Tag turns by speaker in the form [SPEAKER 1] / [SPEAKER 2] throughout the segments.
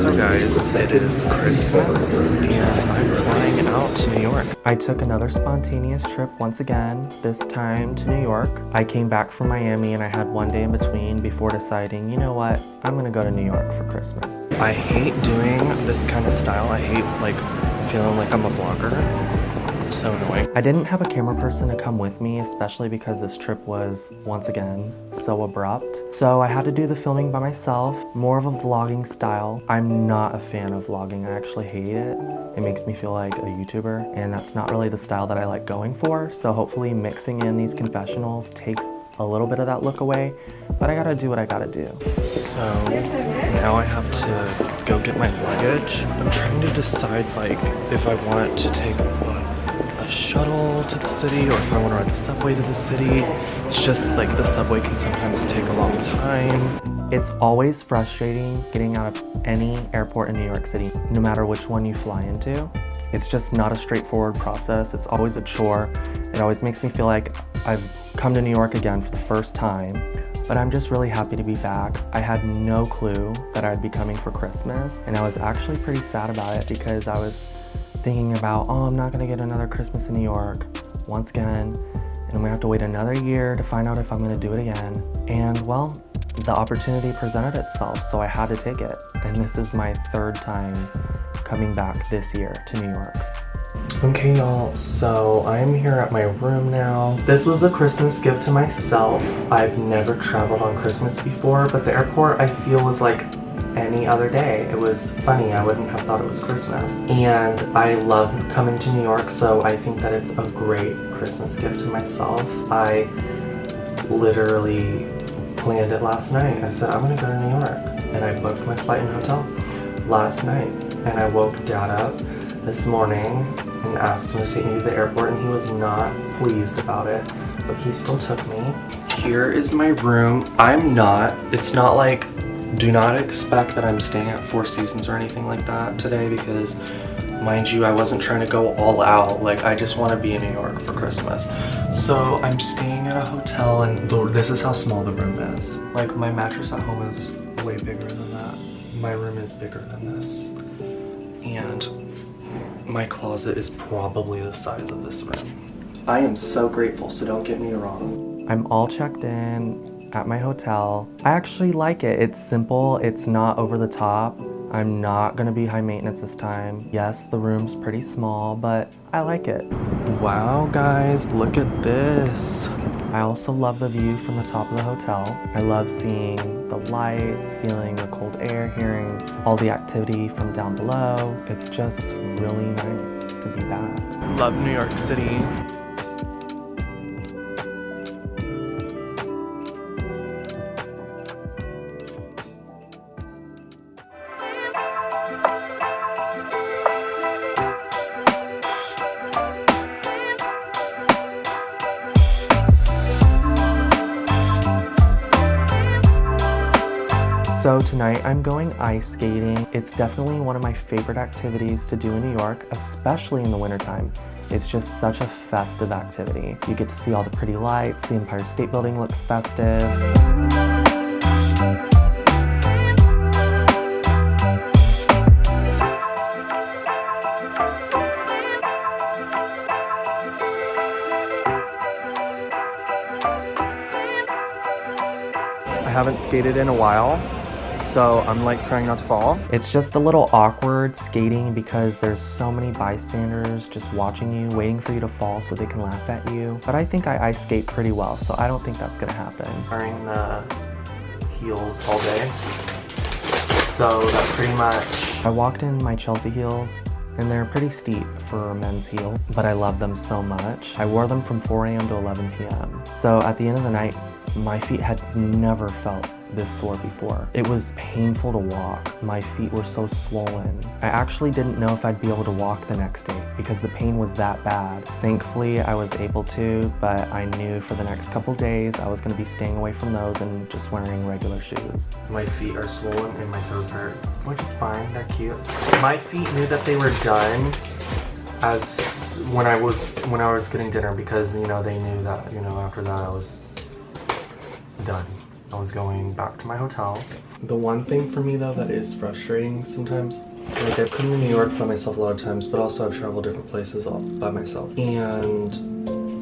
[SPEAKER 1] So guys, it is Christmas and I'm flying out to New York. I took another spontaneous trip once again, this time to New York. I came back from Miami and I had one day in between before deciding, you know what, I'm gonna go to New York for Christmas. I hate doing this kind of style. I hate feeling like I'm a vlogger. It's so annoying. I didn't have a camera person to come with me, especially because this trip was, once again, so abrupt. So I had to do the filming by myself, more of a vlogging style. I'm not a fan of vlogging, I actually hate it. It makes me feel like a YouTuber, and that's not really the style that I like going for. So hopefully mixing in these confessionals takes a little bit of that look away, but I gotta do what I gotta do. So now I have to go get my luggage. I'm trying to decide if I want to take a shuttle to the city or if I want to ride the subway to the city. It's just the subway can sometimes take a long time. It's always frustrating getting out of any airport in New York City, no matter which one you fly into. It's just not a straightforward process. It's always a chore. It always makes me feel like I've come to New York again for the first time, but I'm just really happy to be back. I had no clue that I'd be coming for Christmas, and I was actually pretty sad about it because I was thinking about, oh, I'm not gonna get another Christmas in New York once again, and I'm gonna have to wait another year to find out if I'm gonna do it again. And well, the opportunity presented itself, so I had to take it. And this is my third time coming back this year to New York. Okay y'all, so I'm here at my room now. This was a Christmas gift to myself. I've never traveled on Christmas before, but the airport I feel was like any other day. It was funny, I wouldn't have thought it was Christmas. And I love coming to New York, so I think that it's a great Christmas gift to myself. I literally planned it last night. I said, I'm gonna go to New York. And I booked my flight and hotel last night. And I woke Dad up this morning and asked him to take me to the airport, and he was not pleased about it, but he still took me. Here is my room. It's not like, do not expect that I'm staying at Four Seasons or anything like that today because, mind you, I wasn't trying to go all out. I just want to be in New York for Christmas. So I'm staying at a hotel, and this is how small the room is. My mattress at home is way bigger than that. My room is bigger than this. And my closet is probably the size of this room. I am so grateful, so don't get me wrong. I'm all checked in at my hotel. I actually like it. It's simple, it's not over the top. I'm not gonna be high maintenance this time. Yes, the room's pretty small, but I like it. Wow guys, look at this. I also love the view from the top of the hotel. I love seeing the lights, feeling the cold air, hearing all the activity from down below. It's just really nice to be back. Love New York City. So tonight I'm going ice skating. It's definitely one of my favorite activities to do in New York, especially in the wintertime. It's just such a festive activity. You get to see all the pretty lights, the Empire State Building looks festive. I haven't skated in a while, so I'm trying not to fall. It's just a little awkward skating because there's so many bystanders just watching you, waiting for you to fall so they can laugh at you. But I think I ice skate pretty well, so I don't think that's gonna happen. Wearing the heels all day, so that's pretty much. I walked in my Chelsea heels, and they're pretty steep for a men's heel, but I love them so much. I wore them from 4 a.m. to 11 p.m. So at the end of the night, my feet had never felt this sore before. It was painful to walk. My feet were so swollen. I actually didn't know if I'd be able to walk the next day because the pain was that bad. Thankfully, I was able to, but I knew for the next couple days I was gonna be staying away from those and just wearing regular shoes. My feet are swollen and my toes hurt, which is fine, they're cute. My feet knew that they were done as when I was getting dinner because, they knew that, after that I was done. I was going back to my hotel. The one thing for me though that is frustrating sometimes, like I've come to New York by myself a lot of times, but also I've traveled different places all by myself. And,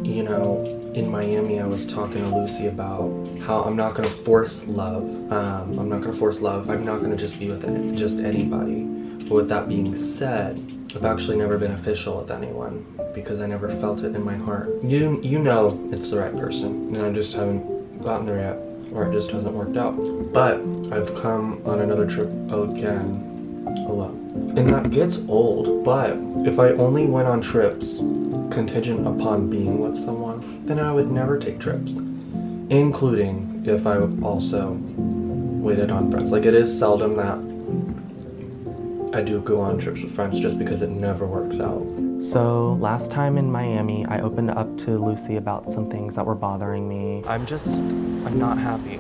[SPEAKER 1] you know, in Miami I was talking to Lucy about how I'm not gonna force love. I'm not gonna force love. I'm not gonna just be with just anybody. But with that being said, I've actually never been official with anyone because I never felt it in my heart. You know it's the right person, and I just haven't gotten there yet, or it just hasn't worked out. But I've come on another trip again alone. And that gets old, but if I only went on trips contingent upon being with someone, then I would never take trips, including if I also waited on friends. Like, it is seldom that I do go on trips with friends just because it never works out. So last time in Miami, I opened up to Lucy about some things that were bothering me. I'm not happy.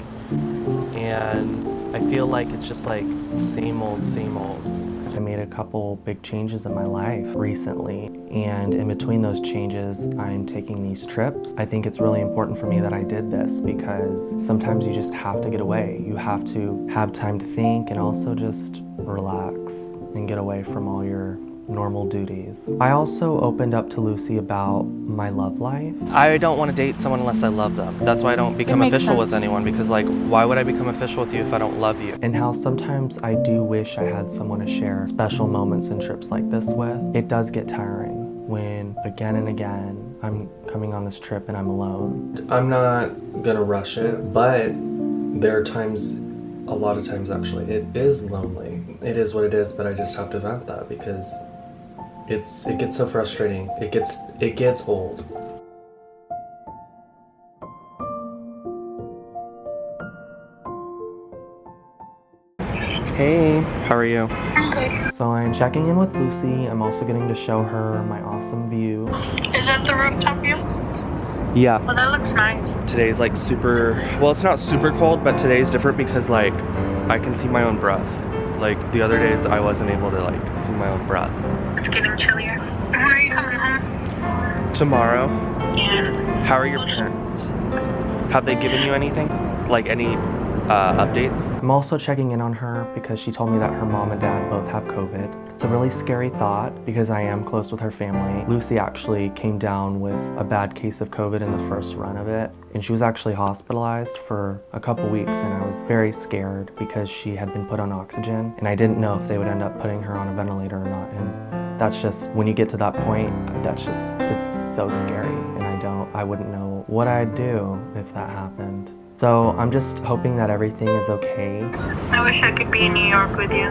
[SPEAKER 1] And I feel like it's just like same old, same old. I made a couple big changes in my life recently, and in between those changes, I'm taking these trips. I think it's really important for me that I did this because sometimes you just have to get away. You have to have time to think and also just relax and get away from all your normal duties. I also opened up to Lucy about my love life. I don't want to date someone unless I love them. That's why I don't become official with anyone, because like, why would I become official with you if I don't love you? And how sometimes I do wish I had someone to share special moments and trips like this with. It does get tiring when again and again I'm coming on this trip and I'm alone. I'm not gonna rush it, but there are times, a lot of times actually, it is lonely. It is what it is, but I just have to vent that because it gets so frustrating. It gets old. Hey, how are you?
[SPEAKER 2] I'm good.
[SPEAKER 1] So I'm checking in with Lucy. I'm also getting to show her my awesome view.
[SPEAKER 2] Is that the rooftop view?
[SPEAKER 1] Yeah.
[SPEAKER 2] Well, that looks nice.
[SPEAKER 1] Today's like super, well, it's not super cold, but today's different because like I can see my own breath. Like the other days I wasn't able to like see my own breath.
[SPEAKER 2] It's getting chillier. When are you coming home?
[SPEAKER 1] Tomorrow.
[SPEAKER 2] Yeah.
[SPEAKER 1] How are your parents? Have they given you anything? Like any updates? I'm also checking in on her because she told me that her mom and dad both have COVID. It's a really scary thought because I am close with her family. Lucy actually came down with a bad case of COVID in the first run of it, and she was actually hospitalized for a couple weeks, and I was very scared because she had been put on oxygen, and I didn't know if they would end up putting her on a ventilator or not. And that's just, when you get to that point, it's so scary, and I wouldn't know what I'd do if that happened. So I'm just hoping that everything is okay.
[SPEAKER 2] I wish I could be in New York with you.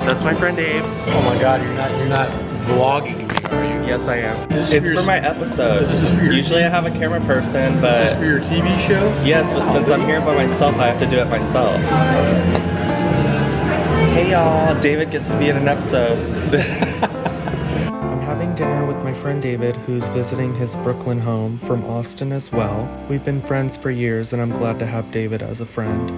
[SPEAKER 1] That's my friend Dave.
[SPEAKER 3] Oh my God, you're not vlogging me, are you?
[SPEAKER 1] Yes, I am.
[SPEAKER 3] This is
[SPEAKER 1] It's
[SPEAKER 3] for
[SPEAKER 1] for
[SPEAKER 3] your-
[SPEAKER 1] my episode.
[SPEAKER 3] This is for your-
[SPEAKER 1] Usually I have a camera person,
[SPEAKER 3] Is
[SPEAKER 1] but
[SPEAKER 3] this for your TV show?
[SPEAKER 1] yes, but since I'm here by myself, I have to do it myself. Hey y'all, David gets to be in an episode. I'm having dinner with my friend David, who's visiting his Brooklyn home from Austin as well. We've been friends for years, and I'm glad to have David as a friend.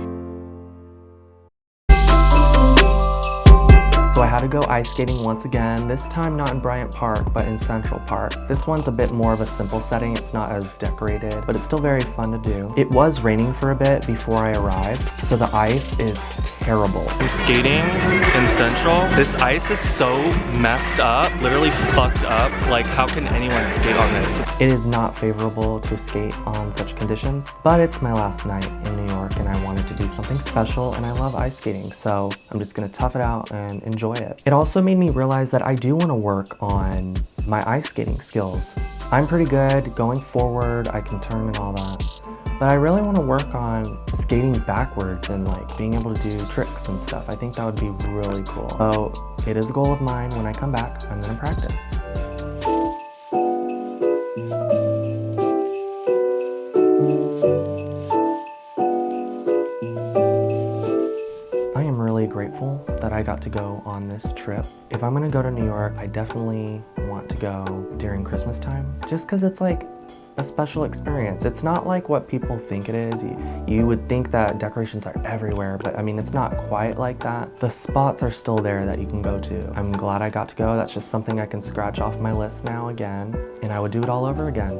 [SPEAKER 1] So I had to go ice skating once again, this time not in Bryant Park, but in Central Park. This one's a bit more of a simple setting, it's not as decorated, but it's still very fun to do. It was raining for a bit before I arrived, so the ice is terrible. I'm skating in Central. This ice is so messed up, literally fucked up. Like, how can anyone skate on this? It is not favorable to skate on such conditions, but it's my last night in New York and I wanted to do something special, and I love ice skating, so I'm just gonna tough it out and enjoy it. It also made me realize that I do want to work on my ice skating skills. I'm pretty good going forward, I can turn and all that, but I really want to work on skating backwards and like being able to do tricks and stuff. I think that would be really cool. So it is a goal of mine. When I come back, I'm gonna practice. I am really grateful that I got to go on this trip. If I'm gonna go to New York, I definitely want to go during Christmas time, just because it's like a special experience. It's not like what people think it is. You would think that decorations are everywhere, but I mean, it's not quite like that. The spots are still there that you can go to. I'm glad I got to go. That's just something I can scratch off my list now again, and I would do it all over again.